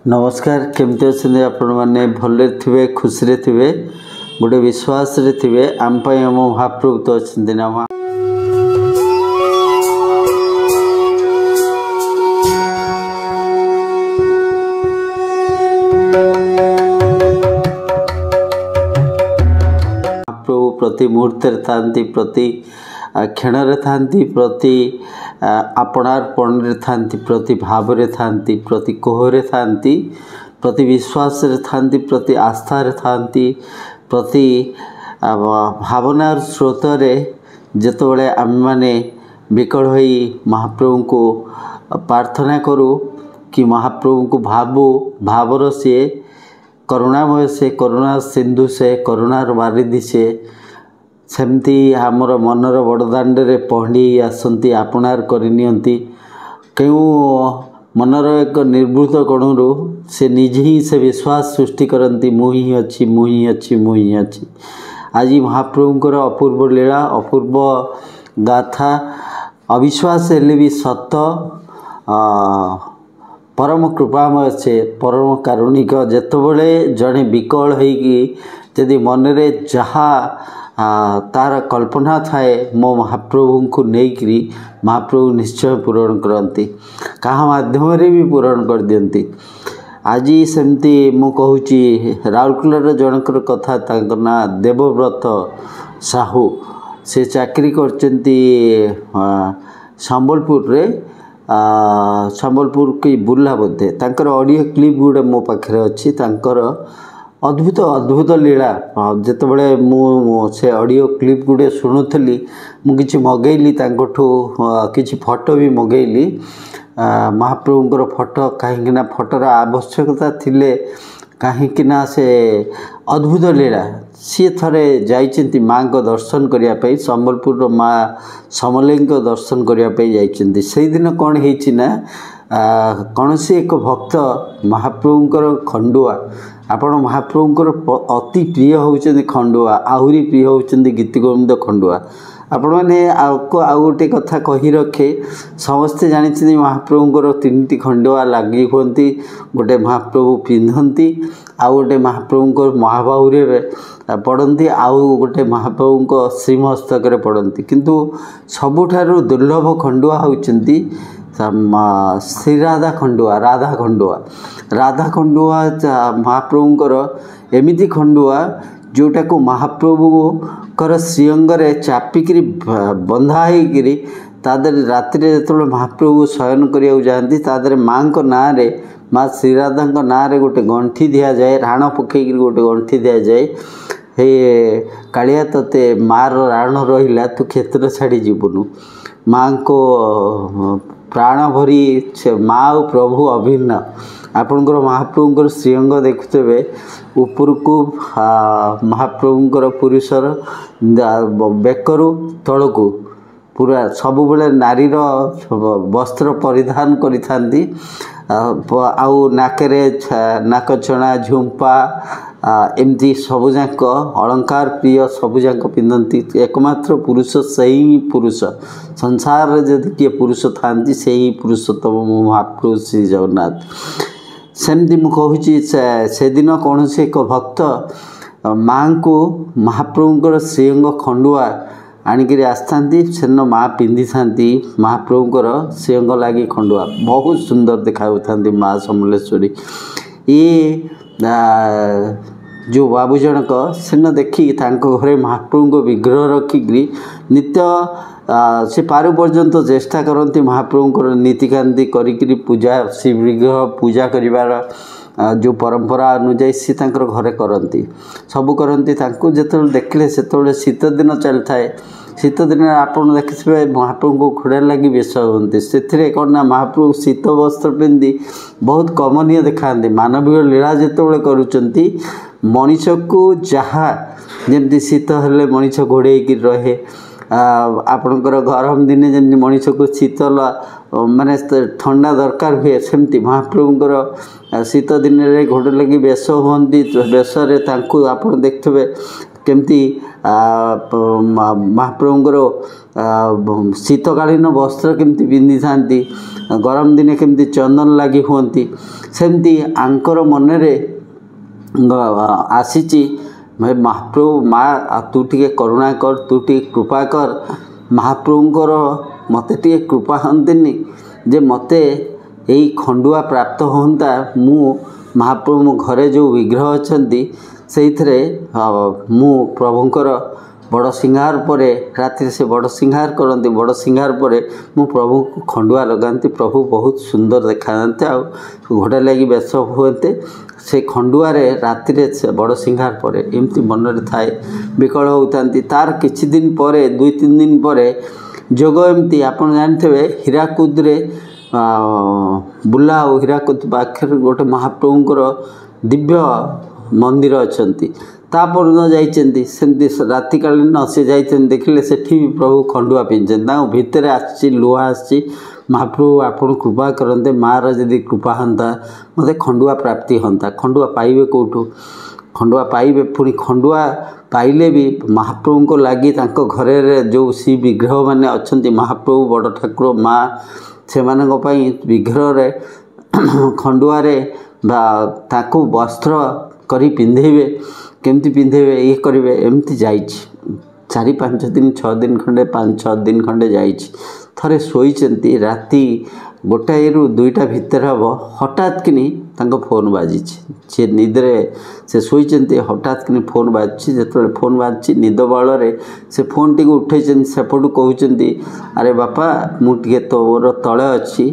नमस्कार केमती अच्छे आपण मैंने भले थे खुशी थे गोटे विश्वास थे आम आम महाप्रभु तो अच्छे ना महाप्रभु प्रति मुहूर्त था प्रति क्षण था प्रति आपणार्पण था प्रति भाव था प्रति कोहरे था प्रति विश्वास था प्रति आस्था था प्रति भावनार स्रोत जितेबाला आम मैंने विकल हो महाप्रभु को प्रार्थना करूँ कि महाप्रभु को भावर सी करुणामय से करुणा सिंधु से करुणार बारिधि से सेमती आमर मनर बड़दाण्डे पहड़ी आसती आपणार करनी क्यों मनर एक निर्वृत कणु से निजे ही से विश्वास सृष्टि करती मुही अच्छी मुही अच्छी मुही अच्छी। आज महाप्रभुंकर अपूर्व लीला अपूर्व गाथा अविश्वास हेले भी सत परम कृपामय से परम कारुणिक जितेबले जड़े विकल होदी मनरे जहाँ तार कल्पना थाए मो महाप्रभु को लेकरी महाप्रभु निश्चय पूरण करती कहा माध्यम भी पूरण कर दियंती। आज सेमती मु कहूँ राउरकेलार जनकर कथा ना देवव्रत साहू से चाकरी करचंती संबलपुर रे संबलपुर की बुर्ला बोधे तांकर ऑडियो क्लिप गुड़े मो पाखे अच्छी तांकर अद्भुत अद्भुत लीला जितेबाला से ऑडियो क्लिप गुड़े शुणुली मुझे मगैली किसी फोटो भी मगैली महाप्रभुंर फोटो कहीं फोटोर आवश्यकता थिले कहीं से अद्भुत लीला सी थे जाइंट माँ को दर्शन करने संबलपुर माँ समलेई को दर्शन करने से दिन कौन होना कौन सी एक भक्त महाप्रभुंर खंडुआ आपण महाप्रभुंर अति प्रिय होउछन्ति खंडुआ आहुरी प्रिय होउछन्ति गीतिगोविंद खंडुआ आपण मैंने आउ गोटे कथा कही रखे समस्ते जानी महाप्रभुंर तीन खंडुआ लगी हुंती गोटे महाप्रभु पिंधती आउ गोटे महाप्रभुंर महाबाहुरी पड़ती आउ गोटे महाप्रभु श्रीमस्तक पड़ती किंतु सबुठारु दुर्लभ खंडुआ होउछन्ति श्री राधा खंडुआ राधा खंडुआ महाप्रभुंर एमिति खंडुआ जोटा को महाप्रभुकर श्रीअंगरे चापिकी बंधा होकर तादर रात्रि जो महाप्रभु शयन करने जाती तादर माँ को ना रे माँ श्रीराधा ना रे गोटे गंठी दि जाए राण पकईकि गोटे गंठी दि जाए हे कालिया तते मार राण रहा तू क्षेत्र छाड़ी जीवनु माँ को प्राण भरी माँ और प्रभु अभिन्न आपणकर महाप्रभुंर श्रीअंग देखुवे ऊपर को महाप्रभुंर पुरुषर बेकरू तल को पूरा सब बेले नारीर वस्त्र परिधान करी आउ नाकरे नाकचଣା झुंपा एमती सबुजाक अलंकार प्रिय सबुजाक पिंधती एकमात्र पुरुष से ही पुरुष संसार जदि किए पुरुष था से ही पुरुषोत्तम महाप्रभु श्री जगन्नाथ सेमती मुझे से दिन कौन से एक भक्त माँ को महाप्रभुंर श्रीअंग खंडुआ आणिक आसती से माँ पिंधि था महाप्रभुंर श्रीअंग लगी खंडुआ बहुत सुंदर देखा माँ समलेश्वरी ये जो बाबू जनक सेन देखी घरे महाप्रभु को विग्रह रखिकी नित्य से पारु पर्यंत चेष्टा करती महाप्रभुंर नीतिकांति करी पूजा से विग्रह पूजा करिवार जो परंपरा अनुजाई सी घरे करती सबू करती जो देखले से शीत दिन चली थाए शीत दिन आपड़ देखिए महाप्रभु को घोड़ा लगी बेश होती से कौन ना महाप्रभु शीत वस्त्र पिंधि बहुत कमनीय देखा मानवीय लीला जितेबाला करुँच मनीष को जहाँ जमी शीत हेले मनीष घोड़े रहे आपणकर गरम दिने जमी मनीष को शीतल माने ठंडा दरकार हुए सेमती महाप्रभुंर शीत दिन में घोड़े लगी बेश होती बेशरे आप देखते केमती महाप्रभुंकर शीतकालीन वस्त्र केमती पिंधि था, गरम दिने केमती चंदन लगी हूँ, सेमती आंकर मनरे आसी मैं महाप्रभु माँ तू टे करुणा कर, तू टे कृपा कर। महाप्रभुंकर मते टे कृपा हंतनी जे मते यही खंडुआ प्राप्त होता। मु महाप्रभु मो घरे जो विग्रह अच्छा से मु प्रभुंकर बड़ सिंगार पर राति से बड़ सिंगार करती, बड़ सिंगार पर मु प्रभु को खंडुआ लगाती। प्रभु बहुत सुंदर देखा घोड़ा लगी बेस हुए से खंडुआरे राति से बड़ सिंगार पर एमती मन थाए विकल होता। तार किछि दिन पर 2-3 दिन पर जोग एमती आप जानते हीराकुद बुला और हीराकुद पाखे गोटे महाप्रभुंकर दिव्य मंदिर अच्छा। तापर जाइंट सेमती रातिकालीन से जाइए देखिले सेठी भी प्रभु खंडुआ पिंधे भितर आसी लुहा आसी। महाप्रभु आपन कृपा करते मार जदि कृपा हाँ मत खंडुआ प्राप्ति हाँ। खंडुआ पाइबे कौटू, खंडुआ पाइबे पुणी खंडुआ पाइले भी महाप्रभु को लगी घरे जो सी विग्रह माने अच्छा महाप्रभु बड़ ठाकुर माँ से विग्रह खंडुआरे ताको वस्त्र करी पिंधेबे, केमती पिंधेबे ये करेंगे एमती जाइए 4-5 दिन 6 दिन खंडे 5-6 दिन खंडे जाइए। थरे शोइचंती राति 1टा ରୁ 2ଟା भितर हम हठात कि फोन बाजी सी निद्रे से शोइचंती हठात कि फोन बाजी जो फोन बाजी निद बल से फोन टी उठे सेपटू कहते अरे बापा मुझे तोर तले अच्छी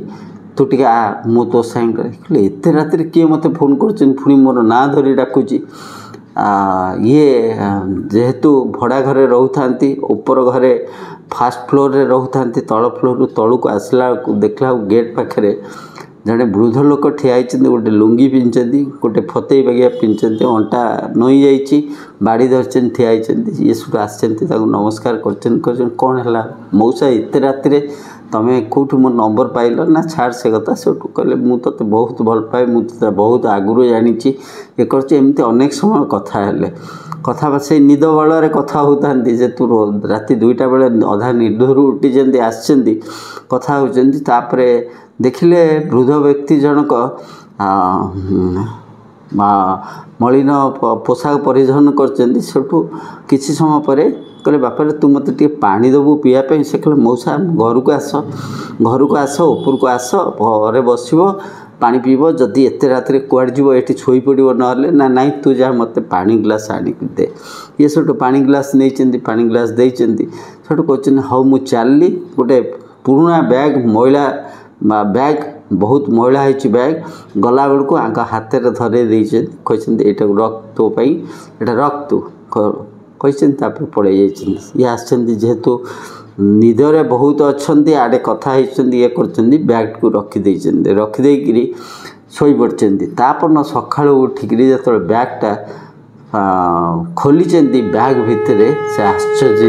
तू टे आ मु तो साइंगे एत राति किए मत फोन कर मोर ना धरी डाकुची। ये जेहेतु भड़ा घरे रोता ऊपर घरे फास्ट फ्लोर रे रोता तल फ्लोर तलू को आसला देखला गेट पाखे जड़े वृद्ध लोक ठिया गोटे लुंगी पिंधि गोटे फतेई बागिया पिंधि अंटा नई जाइए बाड़ी धरचन ठिया ये सब आसचंती नमस्कार कर कौन है मौसा एत राति तमें कौटू मो नंबर पाइल ना छाड़ से कथा से कहले मुझे तो बहुत भल पाए मुझे बहुत आगुरी जानी ये करमती अनेक समय कथा हेले कथा से निद बल कथा होता जे तू राति 2टा बेले अधा निदर उठी आसचंती कथा होपर देखिले वृद्ध व्यक्ति जनक मलिन पोशाक परिधान कर किसी समय पर कहले बापा तू मत टे पानी देबू पीवाई से कहले मौसा घर को आस ऊपर को आस घरे बस पानी पीब जदि एत राति कुआड़ जीव ये शोई पड़ो ना ना तू जा मत पानी ग्लास आणिक दे। ये सब पानी ग्लास नहीं पानी ग्लास देती सब कहते हाँ मुझे चलली गोटे पुराना बैग मैला बैग बहुत मैला है बैग गला बेलू आंक हाथ में धरे कहते ये रख तो यहाँ रख तू कहते पड़े ये आसचंती जेहेतु निदरे बहुत अच्छा आड़े कथा ये कर बैग को रखिदे शोई पड़ते तापर सकाल उठिक जो बैगटा खोली बैग भितर से आश्चर्य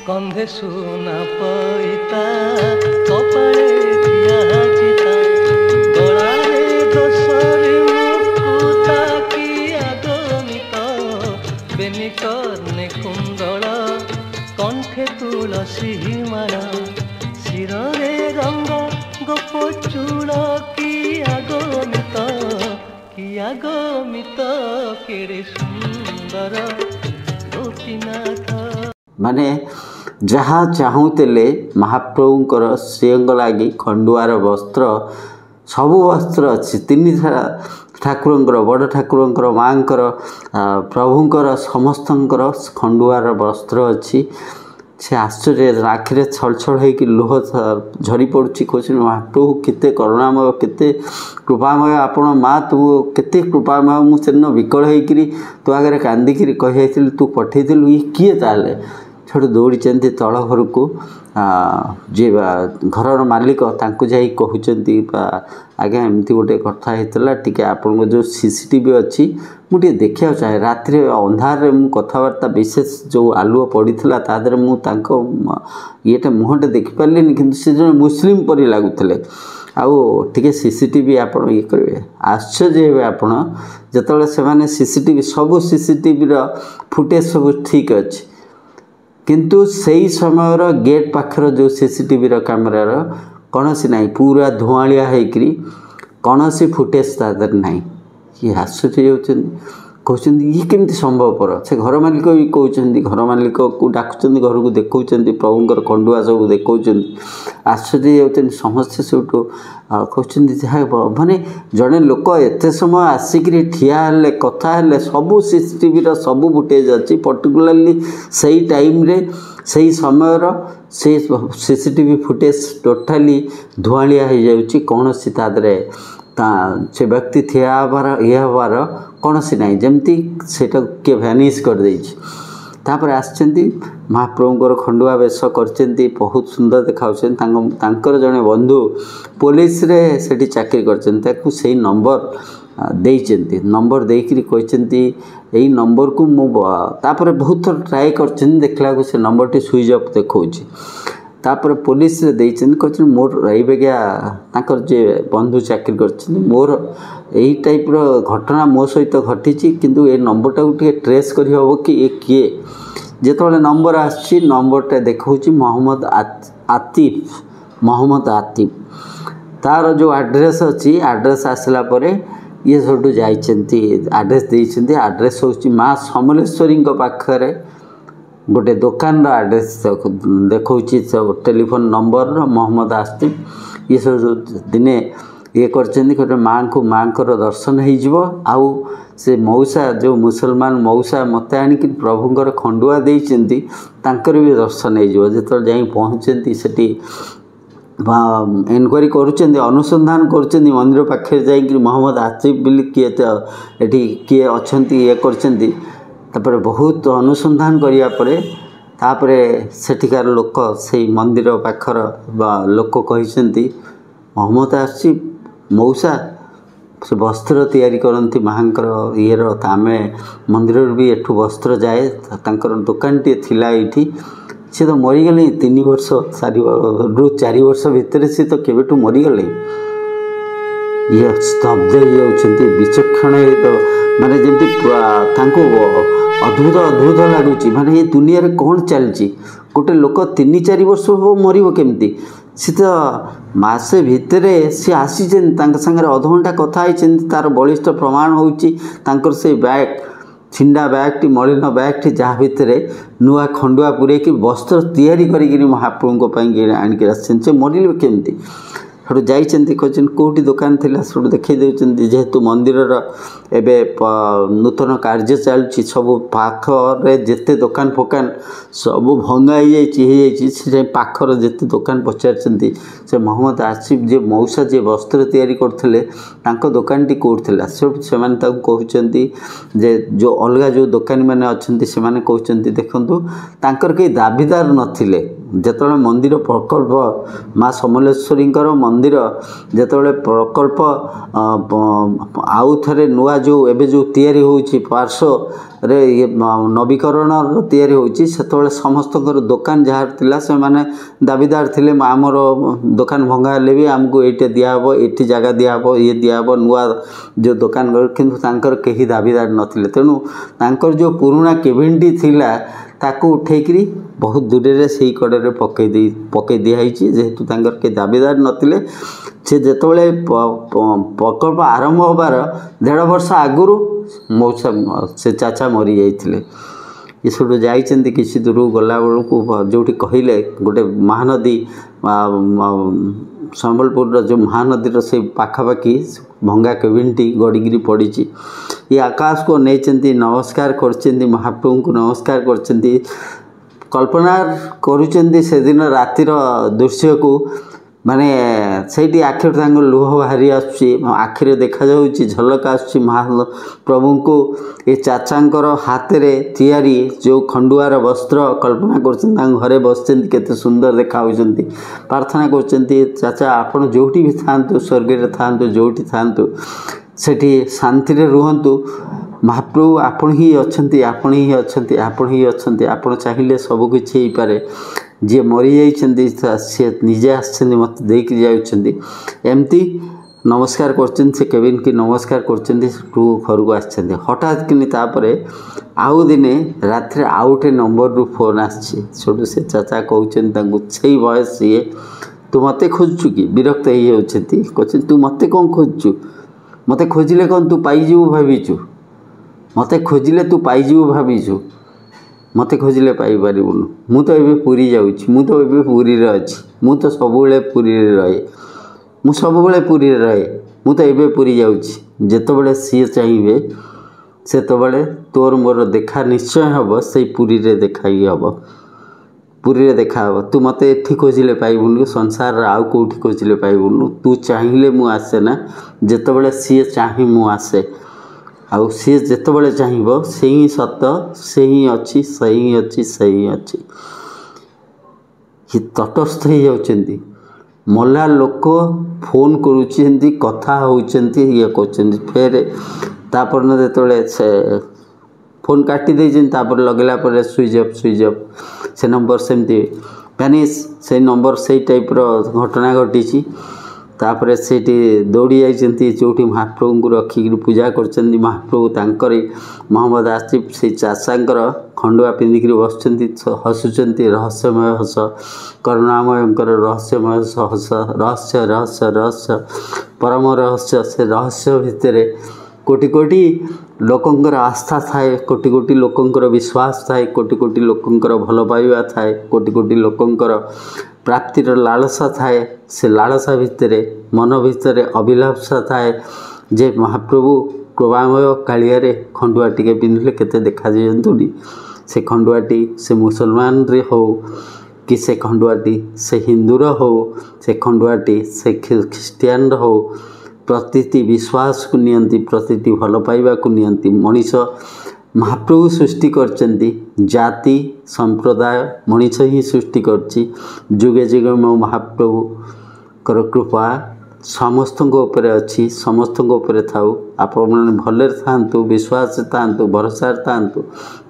कंधे सुना पैता कपाळे दिया चिता गलारे दोसरी मुकुता किया गमित बेनी कर्णे कुंडल कंठे तुलसी माला शिरे रंग गोप चूड़ किया गमित केड़े सुंदर गोपीनाथ माने जहाँ चाहूते महाप्रभुंकर श्रीअंग लगी खंडुआर वस्त्र सबु वस्त्र अच्छी 3 ठाकुरंकर बड़ ठाकुरंकर माँकर प्रभुंकर समस्तंकर खंडुआर वस्त्र अच्छी से आश्चर्य आखिरे छल छल हो लुह झरी पड़ी कह महाप्रभु केते करुणामय केते कृपामय आपण माँ तू केते कृपामय मुझे विकल होकर तो आगे कांदिकी कही तू पठेलु ये किए ताले ସେଠୁ ଦୌଡ଼ିଛନ୍ତି ତଳ ଘରକୁ ଯିଏ ଘରର ମାଲିକ ତାଙ୍କୁ ଯାଇ କହୁଛନ୍ତି ଆଜ୍ଞା ଏମିତି ଗୋଟେ କଥା ହେଇଥିଲା ଟିକେ ଆପଣଙ୍କ ଯେଉଁ CCTV ଅଛି ମୁଁ ଟିକେ ଦେଖିବାକୁ ଚାହେଁ ରାତିରେ ଅନ୍ଧାରରେ ମୁଁ କଥାବାର୍ତ୍ତା ବିଶେଷ ଯେଉଁ ଆଲୁଅ ପଡ଼ିଥିଲା ତା ଦେହରେ ମୁଁ ତାଙ୍କ ଇଏଟା ମୁହଁଟା ଦେଖିପାରିଲିନି କିନ୍ତୁ ସେ ଜଣେ ମୁସଲିମ ପରି ଲାଗୁଥିଲେ ଆଉ ଟିକେ CCTV ଆପଣ ଇଏ କରିବେ ଆଶ୍ଚର୍ଯ୍ୟ ହେବେ ଆପଣ ଯେତେବେଳେ ସେମାନେ ସବୁ CCTVର ଫୁଟେଜ୍ ସବୁ ଠିକ୍ ଅଛି किंतु सही समय गेट पाखर जो CCTV कैमेरार कौन सी ना पूरा धुआलिया होकरी कौन सी फुटेज तादर ना ये आश्चर्य होती कहते ये केमती संभवपर से घर मालिक भी कहते घर मालिक को डाकुं घर को देखा प्रभुंर खंडुआ सब देखा आश्चर्य होती समस्ते से कहते माने जड़े लोक एत समय आसिक ठिया कथा सबू CCTV सबू फुटेज अच्छी पर्टिकुलाली से टाइम रे से समय से CCTV फुटेज टोटाली धुआलिया हो जाऊँगी कौन सी तादरे से व्यक्ति ठिया हबार ये हबार कौन सी ना जमती से किए भैनिश कर तापर आसचंती महाप्रभुंर खंडुआ वेश करचंती बहुत सुंदर देखाउछन जड़े बंधु पुलिस रे सेठी चाकरी करचंती से नंबर देइचंती नंबर देकरी कहचंती यही नंबर को मु तापर बहुत थर ट्राए करचंती देखला को से नंबर टी स्विच ऑफ देखौची तापर पुलिस रे देइचंती कहचन मोर एबेगा ताकर जे बंधु चाकरी करचंती मोर यही टाइप रो घटना मो सहित घटी किंतु ए नंबरटा को टिके ट्रेस करी हबो कि ए किए जेतबेले नंबर आछि नंबरटा देखौची मोहम्मद आतिफ तार जो एड्रेस अच्छी एड्रेस आसला परे ये सब जाइछंती एड्रेस देइछंती एड्रेस होची माँ समलेश्वरी पाखरे गोटे दुकान एड्रेस देखौची सब टेलीफोन नंबर मोहम्मद आतिफ ये सब दिने ये कर माँ को दर्शन हो आउ से मौसा जो मुसलमान मौसा मत आणिक प्रभुंर खंडुआ देइचंती तांकर भी दर्शन हो जो जाई पहुँचती सेठी इनक्वारी करुँच अनुसंधान कर मंदिर पाखे जाइए मोहम्मद आतिफ बिल किए ये किए अच्छा ये कर बहुत अनुसंधान करने सेठिकार लोक से मंदिर पाखर लोक कहते मोहम्मद आतिफ मौसा से वस्त्र तैयारी करती माँकर ये आम मंदिर भी एठू वस्त्र जाए तांकर दुकान टे थिला ये सी तो मरीगले 3 वर्ष 4 वर्ष भितर सी तो केबेठू मरीगले ये स्तब्ध हो विचक्षण तो माने जमी अद्भुत अद्भुत लगुच माने ये दुनिया रे कौन चलती गोटे लोक 3-4 वर्ष मरब केमती सी तो मसे भितर सी आसी सागर अधघंटा कथा तार बलिष्ठ प्रमाण होकर से बैग छिंडा बैग टी मलिन बैग टी जहाँ भितर नुआ खंडुआ पूरे वस्त्र तैयारी करी महाप्रभु आणिक आसे मरल केमती सो जाइए कहते कौटी दुकान थी सब देखी देते जेहेतु मंदिर एबे नूतन कार्य चलती सब पाखरे जिते दुकान फोकान सब भंगाई से पाखर जिते दुकान पचार से मोहम्मद आतिफ जे मौसा जे वस्त्र तैयारी करते दुकान टी कौट से कहते जे जो अलग जो दुकानी मैंने अच्छा से कहते देखु तांकर कई दाबीदार नथिले जेतबेले मंदिर प्रकल्प माँ समलेश्वरी मंदिर जेतबेले प्रकल्प आउ थे नुआ जो एबे जो तैयारी होची पार्श्व रे ये नवीकरण तैयारी होची सेतबेले समस्त दुकान जहाँ थिला से माने दाबीदार थिले आमर दुकान भंगा हेले भी आमको ये दिहब ये जगह दिहब ये दिहब नुआ जो दुकान किंतु तांकर कहीं दाबीदार नथिले तेणु तांकर जो पुराना केबिनटी थिला ताकू उठेकरी बहुत दूर से कड़े पकई दिखाई जेहेतु के दाबीदार नथिले से जितेबाला प्रकल्प आरंभ होबार 1.5 वर्ष आगुरी मौसा से चाचा मरी जाइए ये सब जाइए किसी दूर गला बेलू जो कहले गोटे महानदी संबलपुर जो महानदीर से पाखापाखि भंगा केबिनटी गड़िकी पड़ी ये आकाश को नहीं नमस्कार कर महाप्रभु को नमस्कार कर कल्पना करुँच से दिन रातिर दृश्य को ମାନେ ସେଇଠି ଆଖିରୁ ତାଙ୍କ ଲୁହ ବାହାରି ଆସୁଛି, ଆଖିରେ ଦେଖାଯାଉଛି, ଝଲକ ଆସୁଛି ମହାପ୍ରଭୁଙ୍କୁ ଏ ଚାଚାଙ୍କର ହାତରେ ତିଆରି ଯେଉଁ ଖଣ୍ଡୁଆର ବସ୍ତ୍ର କଳ୍ପନା କରୁଛନ୍ତି, ତାଙ୍କ ଘରେ ବସିଛନ୍ତି, କେତେ ସୁନ୍ଦର ଦେଖାହେଉଛନ୍ତି। ପ୍ରାର୍ଥନା କରୁଛନ୍ତି, ଚାଚା ଆପଣ ଯେଉଁଠି ବି ଥାଆନ୍ତୁ, ସ୍ୱର୍ଗରେ ଥାଆନ୍ତୁ, ଯେଉଁଠି ଥାଆନ୍ତୁ, ସେଠି ଶାନ୍ତିରେ ରୁହନ୍ତୁ। ମହାପ୍ରଭୁ ଆପଣ ହିଁ ଅଛନ୍ତି, ଆପଣ ହିଁ ଅଛନ୍ତି, ଆପଣ ହିଁ ଅଛନ୍ତି। ଆପଣ ଚାହିଁଲେ ସବୁକିଛି ହେଇପାରେ। ଯିଏ ମରିଯାଇଛନ୍ତି ସେ ନିଜେ ଆସିଛନ୍ତି, ମୋତେ ଦେଇକି ଯାଉଛନ୍ତି। ଏମିତି ନମସ୍କାର କରୁଛନ୍ତି, ସେ କେବିନ୍କି ନମସ୍କାର କରୁଛନ୍ତି, ସେଠୁ ଘରକୁ ଆସିଛନ୍ତି। ହଠାତ୍ କିନି ତାପରେ ଆଉ ଦିନେ ରାତିରେ ଆଉ ଗୋଟେ ନମ୍ବରରୁ ଫୋନ୍ ଆସିଛି। ସେଠୁ ସେ ଚାଚା କହୁଛନ୍ତି ତାଙ୍କୁ, ସେଇ ବୟସ ଇଏ, ତୁ ମୋତେ ଖୋଜୁଛୁ କି? ବିରକ୍ତ ହେଇଯାଉଛନ୍ତି, କହୁଛନ୍ତି ତୁ ମୋତେ କ'ଣ ଖୋଜୁଛୁ? ମୋତେ ଖୋଜିଲେ କ'ଣ ତୁ ପାଇଯିବୁ ଭାବିଛୁ? ମୋତେ ଖୋଜିଲେ ତୁ ପାଇଯିବୁ ଭାବିଛୁ? ମୋତେ ଖୋଜିଲେ ପାଇପାରିବୁନୁ। ମୁଁ ତ ଏବେ ପୁରୀ ଯାଉଛି, ମୁଁ ତ ଏବେ ପୁରୀରେ ଅଛି, ମୁଁ ତ ସବୁବେଳେ ପୁରୀରେ ରହେ, ମୁଁ ସବୁବେଳେ ପୁରୀରେ ରହେ, ମୁଁ ତ ଏବେ ପୁରୀ ଯାଉଛି। ଯେତେବେଳେ ସିଏ ଚାହିଁବେ ସେତେବେଳେ ତୋର ମୋର ଦେଖା ନିଶ୍ଚୟ ହେବ, ସେଇ ପୁରୀରେ ଦେଖା ହିଁ ହେବ, ପୁରୀରେ ଦେଖା ହେବ। ତୁ ମୋତେ ଏଠି ଖୋଜିଲେ ପାଇବୁନି, ସଂସାରରେ ଆଉ କେଉଁଠି ଖୋଜିଲେ ପାଇବୁନୁ। ତୁ ଚାହିଁଲେ ମୁଁ ଆସେ ନା, ଯେତେବେଳେ ସିଏ ଚାହିଁ ମୁଁ ଆସେ। ଆଉ ସିଏ ଯେତେବେଳେ ଚାହିଁବ ସେ ହିଁ ସତ, ସେ ହିଁ ଅଛି, ସେ ହିଁ ଅଛି, ସେ ହିଁ ଅଛି। ତଟସ୍ଥ ହେଇଯାଉଛନ୍ତି। ମଲା ଲୋକ ଫୋନ୍ କରୁଛନ୍ତି, କଥା ହେଉଛନ୍ତି, ଇଏ କରୁଛନ୍ତି। ଫେର ତାପରଦିନ ଯେତେବେଳେ ସେ ଫୋନ୍ କାଟି ଦେଇଛନ୍ତି, ତାପରେ ଲଗାଇଲା ପରେ ସୁଇଚ୍ ଅଫ୍, ସୁଇଚ୍ ଅଫ୍। ସେ ନମ୍ବର ସେମିତି ଭ୍ୟାନିସ୍, ସେଇ ନମ୍ବର ସେଇ ଟାଇପ୍ର ଘଟଣା ଘଟିଛି। ତାପରେ ସେଇଠି ଦୌଡ଼ି ଯାଇଛନ୍ତି, ଯେଉଁଠି ମହାପ୍ରଭୁଙ୍କୁ ରଖିକିରି ପୂଜା କରୁଛନ୍ତି। ମହାପ୍ରଭୁ ତାଙ୍କରି ମହମ୍ମଦ ଆସିଫ୍ ସେଇ ଚାଷାଙ୍କର ଖଣ୍ଡୁଆ ପିନ୍ଧିକିରି ବସୁଛନ୍ତି, ହସୁଛନ୍ତି, ରହସ୍ୟମୟ ହସ, କରୁଣାମୟଙ୍କର ରହସ୍ୟମୟ ହସ, ରହସ୍ୟ ରହସ୍ୟ ରହସ୍ୟ, ପରମ ରହସ୍ୟ। ସେ ରହସ୍ୟ ଭିତରେ କୋଟି କୋଟି ଲୋକଙ୍କର ଆସ୍ଥା ଥାଏ, କୋଟି କୋଟି ଲୋକଙ୍କର ବିଶ୍ୱାସ ଥାଏ, କୋଟି କୋଟି ଲୋକଙ୍କର ଭଲ ପାଇବା ଥାଏ, କୋଟି କୋଟି ଲୋକଙ୍କର ପ୍ରାପ୍ତିର ଲାଳସା ଥାଏ। ସେ ଲାଳସା ଭିତରେ, ମନ ଭିତରେ ଅଭିଳାଷା ଥାଏ ଯେ ମହାପ୍ରଭୁ କୃପାମୟ କାଳିଆରେ ଖଣ୍ଡୁଆ ଟିକେ ପିନ୍ଧିଲେ କେତେ ଦେଖାଯାଆନ୍ତୁନି। ସେ ଖଣ୍ଡୁଆଟି ସେ ମୁସଲମାନରେ ହେଉ କି ସେ ଖଣ୍ଡୁଆଟି ସେ ହିନ୍ଦୁର ହେଉ, ସେ ଖଣ୍ଡୁଆଟି ସେ ଖ୍ରୀଷ୍ଟିଆନର ହେଉ, ପ୍ରତିଟି ବିଶ୍ୱାସକୁ ନିଅନ୍ତି, ପ୍ରତିଟି ଭଲ ପାଇବାକୁ ନିଅନ୍ତି। ମଣିଷ ମହାପ୍ରଭୁ ସୃଷ୍ଟି କରିଛନ୍ତି, ଜାତି ସମ୍ପ୍ରଦାୟ ମଣିଷ ହିଁ ସୃଷ୍ଟି କରିଛି। ଯୁଗେ ଯୁଗେ ମୋ ମହାପ୍ରଭୁଙ୍କର କୃପା ସମସ୍ତଙ୍କ ଉପରେ ଅଛି, ସମସ୍ତଙ୍କ ଉପରେ ଥାଉ। ଆପଣମାନେ ଭଲରେ ଥାଆନ୍ତୁ, ବିଶ୍ୱାସରେ ଥାଆନ୍ତୁ, ଭରସାରେ ଥାଆନ୍ତୁ।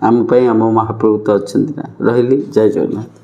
ଆମ ପାଇଁ ଆମ ମହାପ୍ରଭୁ ତ ଅଛନ୍ତି ନା। ରହିଲି, ଜୟ ଜଗନ୍ନାଥ।